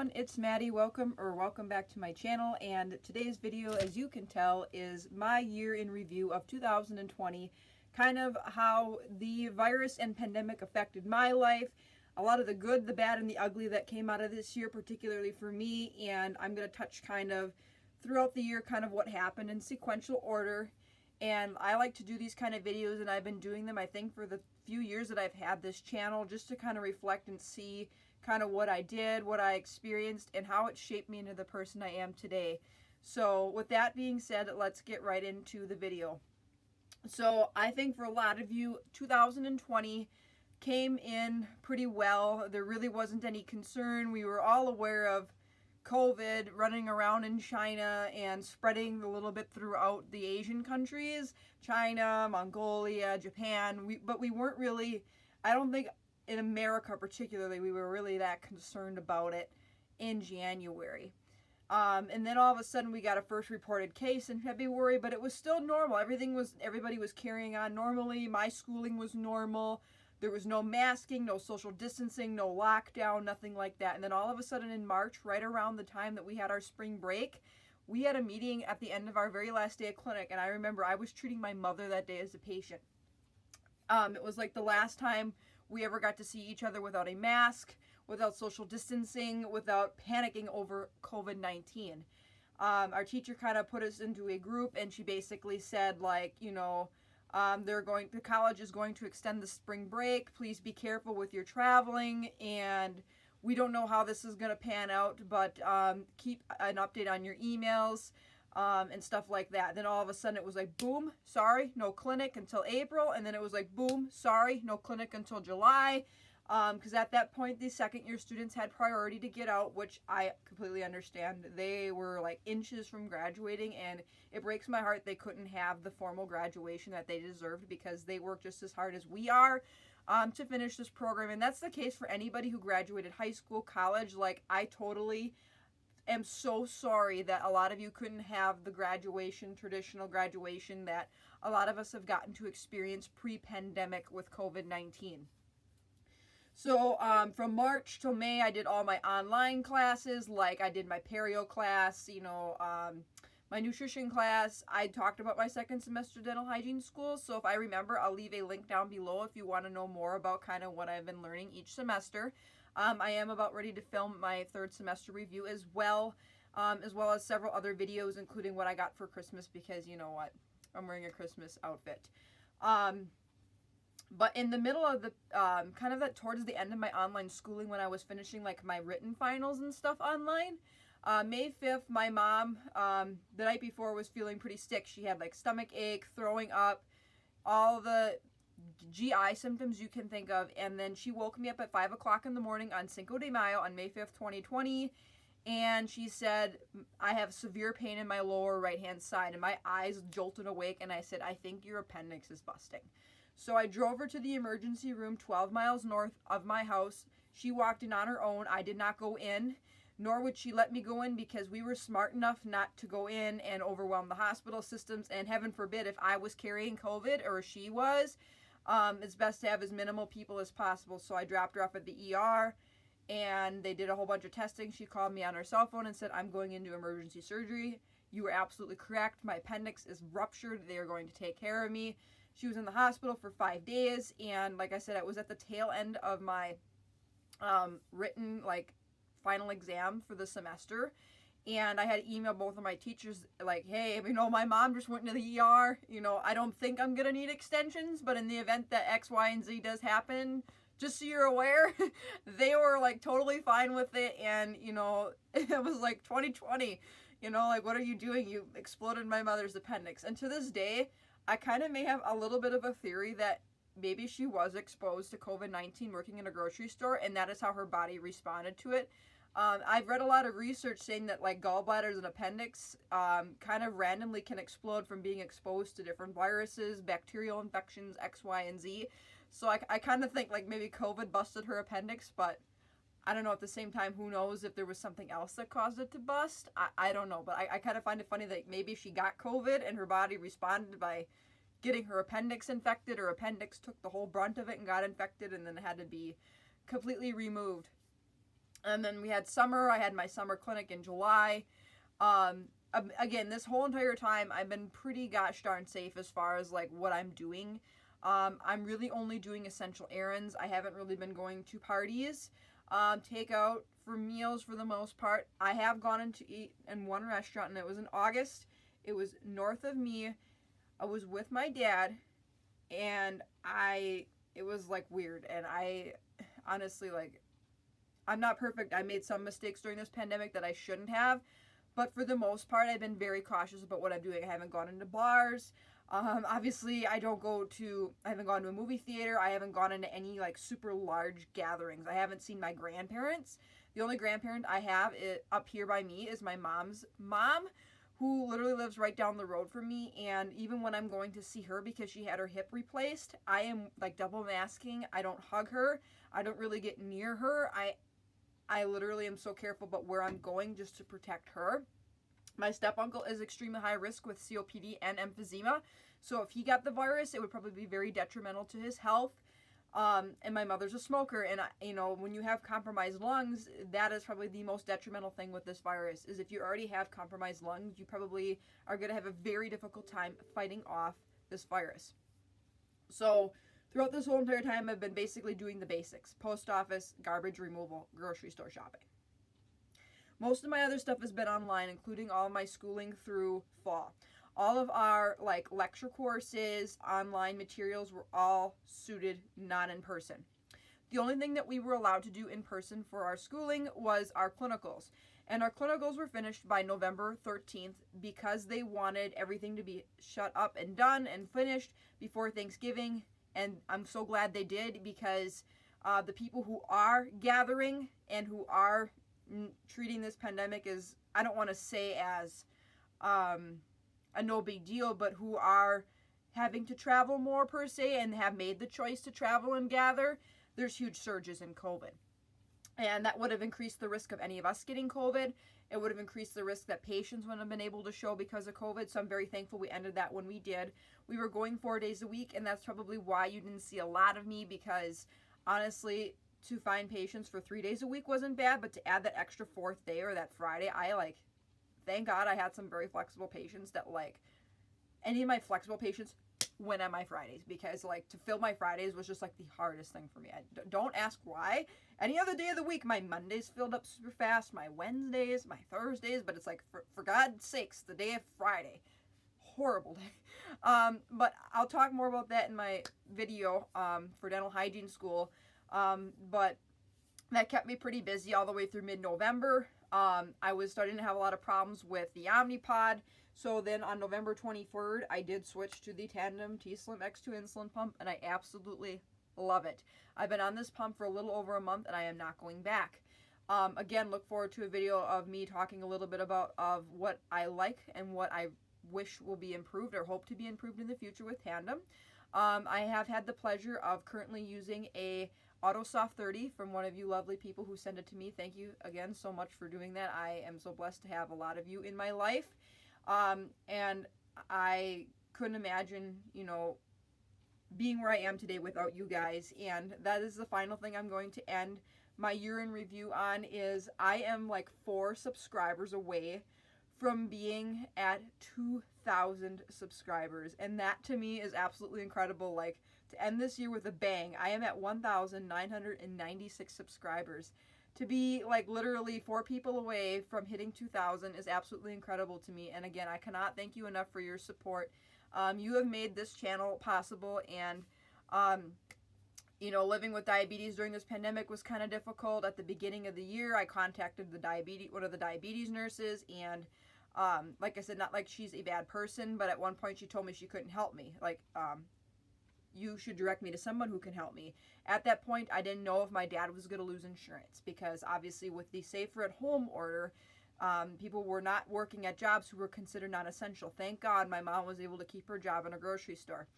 everyone, it's Maddie. Welcome back to my channel, and today's video, as you can tell, is my year in review of 2020, kind of how the virus and pandemic affected my life, a lot of the good, the bad, and the ugly that came out of this year, particularly for me, and I'm going to touch kind of throughout the year kind of what happened in sequential order. And I like to do these kind of videos, and I've been doing them, I think, for the few years that I've had this channel, just to kind of reflect and see kind of what I did, what I experienced, and how it shaped me into the person I am today. So with that being said, let's get right into the video. So I think for a lot of you, 2020 came in pretty well. There really wasn't any concern. We were all aware of COVID running around in China and spreading a little bit throughout the Asian countries, China, Mongolia, Japan, but we weren't really, I don't think in America particularly, we were really that concerned about it in January. And then all of a sudden we got a first reported case in February, but it was still normal. Everybody was carrying on normally. My schooling was normal. There was no masking, no social distancing, no lockdown, nothing like that. And then all of a sudden in March, right around the time that we had our spring break, we had a meeting at the end of our very last day of clinic. And I remember I was treating my mother that day as a patient. It was like the last time we ever got to see each other without a mask, without social distancing, without panicking over COVID-19. Our teacher kind of put us into a group, and she basically said, like, you know, the college is going to extend the spring break. Please be careful with your traveling, and we don't know how this is going to pan out, but keep an update on your emails and stuff like that. Then all of a sudden it was like, boom, sorry, no clinic until April, and then it was like, boom, sorry, no clinic until July, because at that point the second year students had priority to get out, which I completely understand. They were like inches from graduating, and it breaks my heart they couldn't have the formal graduation that they deserved, because they worked just as hard as we are to finish this program. And that's the case for anybody who graduated high school, college. Like, I totally am so sorry that a lot of you couldn't have the graduation, traditional graduation that a lot of us have gotten to experience pre-pandemic with COVID-19. So from March till May, I did all my online classes. Like, I did my perio class, you know, my nutrition class. I talked about my second semester dental hygiene school. So if I remember, I'll leave a link down below if you want to know more about kind of what I've been learning each semester. I am about ready to film my third semester review as well as several other videos, including what I got for Christmas, because you know what, I'm wearing a Christmas outfit. But in the middle of the, kind of that towards the end of my online schooling, when I was finishing like my written finals and stuff online, May 5th, my mom, the night before, was feeling pretty sick. She had like stomach ache, throwing up, all the GI symptoms you can think of. And then she woke me up at 5 o'clock in the morning on Cinco de Mayo on May 5th, 2020. And she said, I have severe pain in my lower right hand side. And my eyes jolted awake, and I said, I think your appendix is busting. So I drove her to the emergency room 12 miles north of my house. She walked in on her own. I did not go in, nor would she let me go in, because we were smart enough not to go in and overwhelm the hospital systems. And heaven forbid, if I was carrying COVID or she was, it's best to have as minimal people as possible. So I dropped her off at the ER, and they did a whole bunch of testing. She called me on her cell phone and said, I'm going into emergency surgery. You were absolutely correct. My appendix is ruptured. They are going to take care of me. She was in the hospital for 5 days, and like I said, it was at the tail end of my written, like, final exam for the semester. And I had to email both of my teachers, like, hey, you know, my mom just went into the ER. You know, I don't think I'm going to need extensions, but in the event that X, Y, and Z does happen, just so you're aware, they were, like, totally fine with it. And, you know, it was like 2020, you know, like, what are you doing? You exploded my mother's appendix. And to this day, I kind of may have a little bit of a theory that maybe she was exposed to COVID-19 working in a grocery store, and that is how her body responded to it. I've read a lot of research saying that, like, gallbladders and appendix kind of randomly can explode from being exposed to different viruses, bacterial infections, X, Y, and Z. So I kind of think, like, maybe COVID busted her appendix, but I don't know, at the same time, who knows if there was something else that caused it to bust. I don't know, but I kind of find it funny that maybe she got COVID and her body responded by getting her appendix infected, or appendix took the whole brunt of it and got infected and then had to be completely removed. And then we had summer. I had my summer clinic in July. Again, this whole entire time, I've been pretty gosh darn safe as far as like what I'm doing. I'm really only doing essential errands. I haven't really been going to parties, takeout for meals for the most part. I have gone in to eat in one restaurant, and it was in August. It was north of me. I was with my dad, and it was like weird. And I honestly, like, I'm not perfect. I made some mistakes during this pandemic that I shouldn't have. But for the most part, I've been very cautious about what I'm doing. I haven't gone into bars. Obviously, I haven't gone to a movie theater. I haven't gone into any like super large gatherings. I haven't seen my grandparents. The only grandparent I have up here by me is my mom's mom, who literally lives right down the road from me. And even when I'm going to see her because she had her hip replaced, I am like double masking. I don't hug her. I don't really get near her. I literally am so careful about where I'm going just to protect her. My step-uncle is extremely high risk with COPD and emphysema. So if he got the virus, it would probably be very detrimental to his health. And my mother's a smoker. And, when you have compromised lungs, that is probably the most detrimental thing with this virus, is if you already have compromised lungs, you probably are going to have a very difficult time fighting off this virus. So throughout this whole entire time, I've been basically doing the basics: post office, garbage removal, grocery store shopping. Most of my other stuff has been online, including all of my schooling through fall. All of our like lecture courses, online materials were all suited not in person. The only thing that we were allowed to do in person for our schooling was our clinicals. And our clinicals were finished by November 13th because they wanted everything to be shut up and done and finished before Thanksgiving. And I'm so glad they did, because the people who are gathering and who are treating this pandemic as, I don't want to say as a no big deal, but who are having to travel more per se and have made the choice to travel and gather, there's huge surges in COVID. And that would have increased the risk of any of us getting COVID. It would have increased the risk that patients wouldn't have been able to show because of COVID. So I'm very thankful we ended that when we did. We were going 4 days a week, and that's probably why you didn't see a lot of me, because honestly, to find patients for 3 days a week wasn't bad, but to add that extra fourth day or that Friday, thank God I had some very flexible patients that any of my flexible patients went on my Fridays, because to fill my Fridays was just the hardest thing for me. Don't ask why. Any other day of the week, my Mondays filled up super fast, my Wednesdays, my Thursdays, but it's for God's sakes, the day of Friday. Horrible day. But I'll talk more about that in my video for dental hygiene school. But that kept me pretty busy all the way through mid-November. I was starting to have a lot of problems with the Omnipod. So then on November 23rd, I did switch to the Tandem T-Slim X2 insulin pump, and I absolutely love it. I've been on this pump for a little over a month, and I am not going back. Again, look forward to a video of me talking a little bit about what I like and what I wish will be improved or hope to be improved in the future with Tandem. I have had the pleasure of currently using a AutoSoft 30 from one of you lovely people who sent it to me. Thank you again so much for doing that. I am so blessed to have a lot of you in my life. And I couldn't imagine, being where I am today without you guys. And that is the final thing I'm going to end my year in review on, is I am 4 subscribers away from being at 2,000 subscribers. And that to me is absolutely incredible. To end this year with a bang, I am at 1,996 subscribers. To be literally 4 people away from hitting 2,000 is absolutely incredible to me. And again, I cannot thank you enough for your support. You have made this channel possible, and living with diabetes during this pandemic was kind of difficult. At the beginning of the year, I contacted one of the diabetes nurses, and like I said, not like she's a bad person, but at one point she told me she couldn't help me. You should direct me to someone who can help me. At that point, I didn't know if my dad was going to lose insurance, because obviously with the safer at home order, people were not working at jobs who were considered non-essential. Thank God my mom was able to keep her job in a grocery store.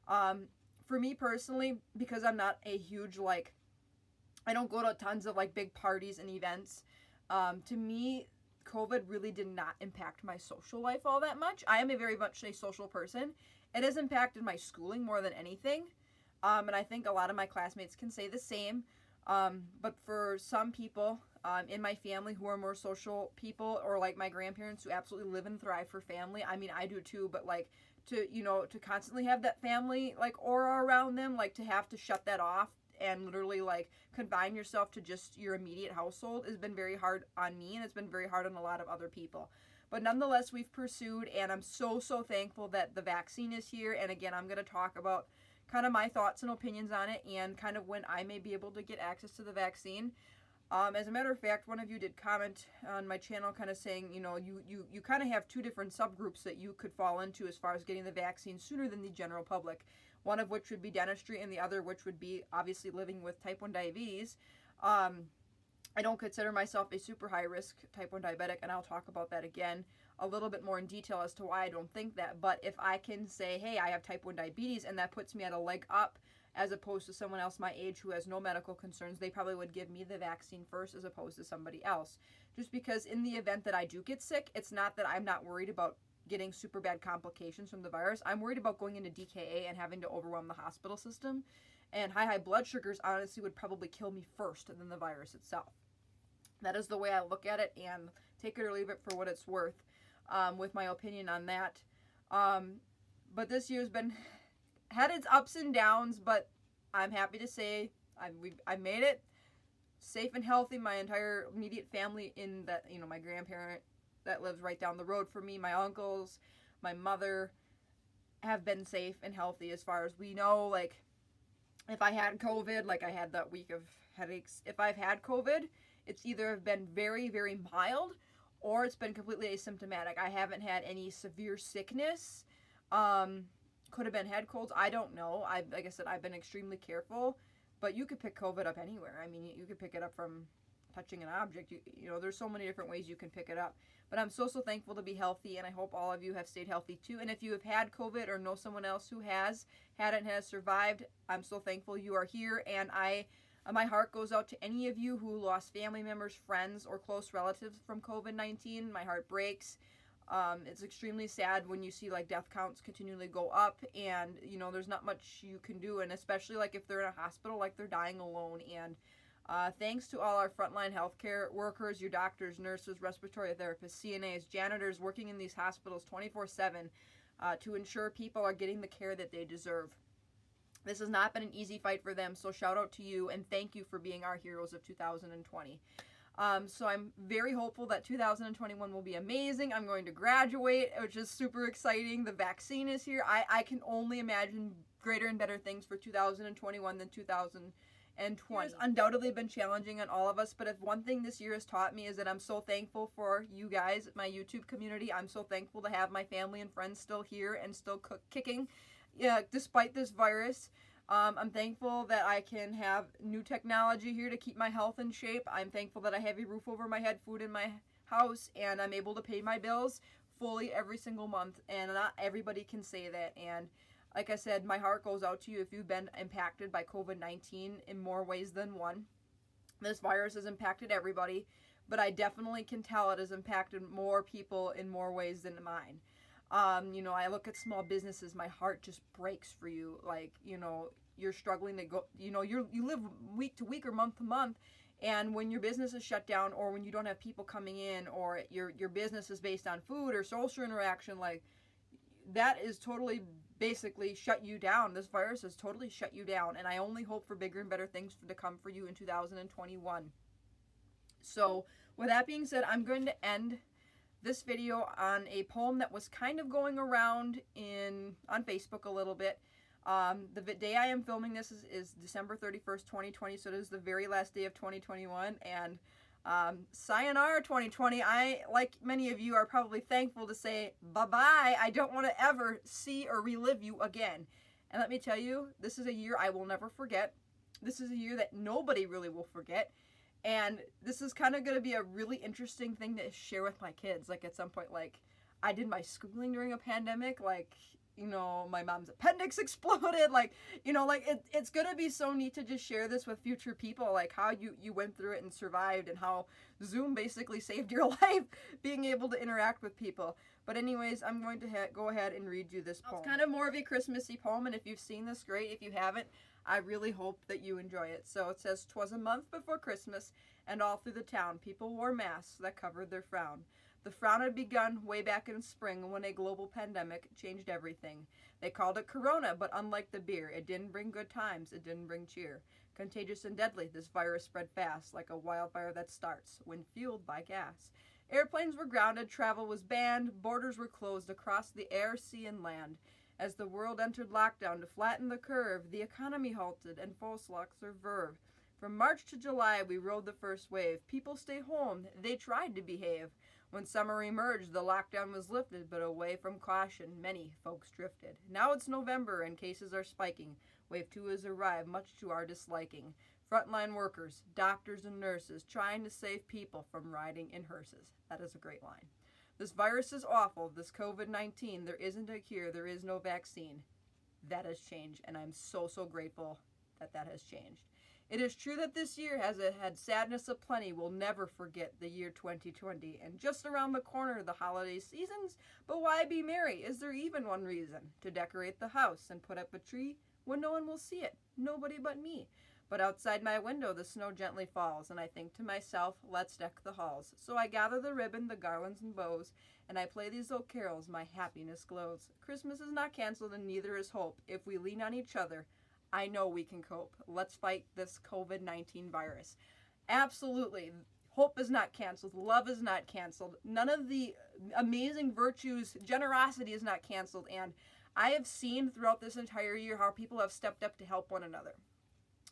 For me personally, because I'm not a huge, I don't go to tons of big parties and events, to me, COVID really did not impact my social life all that much. I am a very much a social person. It has impacted my schooling more than anything. And I think a lot of my classmates can say the same. But for some people in my family who are more social people, or like my grandparents who absolutely live and thrive for family, I mean, I do too, but like to constantly have that family like aura around them, like to have to shut that off and literally like confine yourself to just your immediate household has been very hard on me, and it's been very hard on a lot of other people. But nonetheless, we've pursued, and I'm so thankful that the vaccine is here. And again, I'm going to talk about kind of my thoughts and opinions on it, and kind of when I may be able to get access to the vaccine. As a matter of fact, one of you did comment on my channel kind of saying, you kind of have two different subgroups that you could fall into as far as getting the vaccine sooner than the general public. One of which would be dentistry, and the other which would be obviously living with type 1 diabetes. I don't consider myself a super high risk type 1 diabetic, and I'll talk about that again a little bit more in detail as to why I don't think that. But if I can say, hey, I have type 1 diabetes, and that puts me at a leg up as opposed to someone else my age who has no medical concerns, they probably would give me the vaccine first as opposed to somebody else. Just because in the event that I do get sick, it's not that I'm not worried about getting super bad complications from the virus. I'm worried about going into DKA and having to overwhelm the hospital system. And high blood sugars honestly would probably kill me first than the virus itself. That is the way I look at it, and take it or leave it for what it's worth with my opinion on that. But this year's had its ups and downs, but I'm happy to say I made it safe and healthy. My entire immediate family in that, my grandparent that lives right down the road from me, my uncles, my mother have been safe and healthy as far as we know. Like, if I had COVID, like I had that week of headaches, if I've had COVID, it's either been very, very mild or it's been completely asymptomatic. I haven't had any severe sickness. Could have been head colds. I don't know. Like I said, I've been extremely careful, but you could pick COVID up anywhere. I mean, you could pick it up from touching an object. There's so many different ways you can pick it up. But I'm so thankful to be healthy, and I hope all of you have stayed healthy too. And if you have had COVID or know someone else who has had it and has survived, I'm so thankful you are here. And my heart goes out to any of you who lost family members, friends, or close relatives from COVID-19. My heart breaks. It's extremely sad when you see like death counts continually go up, and there's not much you can do, and especially like if they're in a hospital, like they're dying alone. And thanks to all our frontline healthcare workers, your doctors, nurses, respiratory therapists, CNAs, janitors working in these hospitals 24/7 to ensure people are getting the care that they deserve. This has not been an easy fight for them, so shout out to you and thank you for being our heroes of 2020. So I'm very hopeful that 2021 will be amazing. I'm going to graduate, which is super exciting. The vaccine is here. I can only imagine greater and better things for 2021 than 2020. It's undoubtedly been challenging on all of us, but if one thing this year has taught me is that I'm so thankful for you guys, my YouTube community. I'm so thankful to have my family and friends still here and still kicking, despite this virus. I'm thankful that I can have new technology here to keep my health in shape. I'm thankful that I have a roof over my head, food in my house, and I'm able to pay my bills fully every single month. And not everybody can say that. And like I said, my heart goes out to you if you've been impacted by COVID-19 in more ways than one. This virus has impacted everybody, but I definitely can tell it has impacted more people in more ways than mine. I look at small businesses, my heart just breaks for you. Like, you're struggling to go, you live week to week or month to month. And when your business is shut down, or when you don't have people coming in, or your business is based on food or social interaction, like that is totally basically shut you down. This virus has totally shut you down. And I only hope for bigger and better things to come for you in 2021. So with that being said, I'm going to end this video on a poem that was kind of going around on Facebook a little bit. The day I am filming this is December 31st, 2020, so it is the very last day of 2021, and sayonara 2020. I, like many of you, are probably thankful to say bye-bye. I don't want to ever see or relive you again. And let me tell you, this is a year I will never forget. This is a year that nobody really will forget. And this is kind of going to be a really interesting thing to share with my kids. Like, at some point, like, I did my schooling during a pandemic. Like, you know, my mom's appendix exploded. Like, you know, like it's gonna be so neat to just share this with future people, like how you went through it and survived, and how Zoom basically saved your life, being able to interact with people. But anyways, I'm going to go ahead and read you this poem. It's kind of more of a Christmassy poem, and if you've seen this, great. If you haven't, I really hope that you enjoy it. So it says, "'Twas a month before Christmas, and all through the town people wore masks that covered their frown. The frown had begun way back in spring when a global pandemic changed everything. They called it Corona, but unlike the beer, it didn't bring good times, it didn't bring cheer. Contagious and deadly, this virus spread fast, like a wildfire that starts when fueled by gas. Airplanes were grounded, travel was banned, borders were closed across the air, sea, and land. As the world entered lockdown to flatten the curve, the economy halted and false locks their verve. From March to July, we rode the first wave. People stay home, they tried to behave. When summer emerged, the lockdown was lifted, but away from caution, many folks drifted. Now it's November and cases are spiking. Wave 2 has arrived, much to our disliking. Frontline workers, doctors and nurses, trying to save people from riding in hearses." That is a great line. "This virus is awful, this COVID-19. There isn't a cure, there is no vaccine." That has changed, and I'm so, so grateful that that has changed. "It is true that this year has had sadness aplenty. We'll never forget the year 2020. And just around the corner, the holiday seasons. But why be merry? Is there even one reason? To decorate the house and put up a tree when no one will see it, nobody but me. But outside my window the snow gently falls, and I think to myself, let's deck the halls. So I gather the ribbon, the garlands and bows, and I play these old carols, my happiness glows. Christmas is not canceled and neither is hope. If we lean on each other, I know we can cope. Let's fight this COVID-19 virus." Absolutely. Hope is not canceled. Love is not canceled. None of the amazing virtues, generosity is not canceled. And I have seen throughout this entire year how people have stepped up to help one another.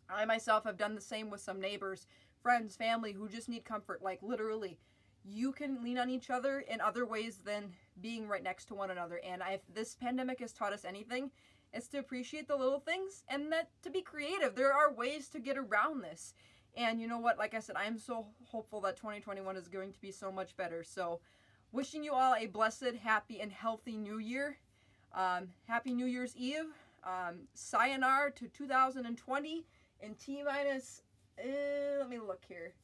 I myself have done the same with some neighbors, friends, family who just need comfort. Like literally, you can lean on each other in other ways than being right next to one another. And if this pandemic has taught us anything, it's to appreciate the little things and that to be creative. There are ways to get around this. And you know what? Like I said, I'm so hopeful that 2021 is going to be so much better. So wishing you all a blessed, happy, and healthy new year. Happy New Year's Eve. Sayonara to 2020 in T-minus, let me look here,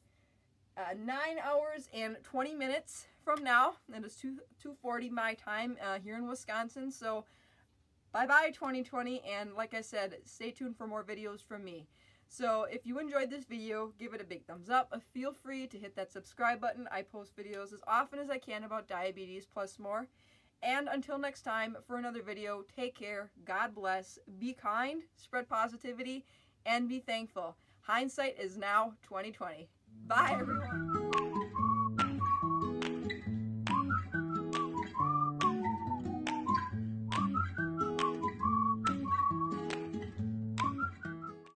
9 hours and 20 minutes from now. It is 2:40 my time here in Wisconsin. So bye-bye 2020, and like I said, stay tuned for more videos from me. So if you enjoyed this video, give it a big thumbs up. Feel free to hit that subscribe button. I post videos as often as I can about diabetes plus more. And until next time, for another video, take care, God bless, be kind, spread positivity, and be thankful. Hindsight is now 2020. Bye, everyone.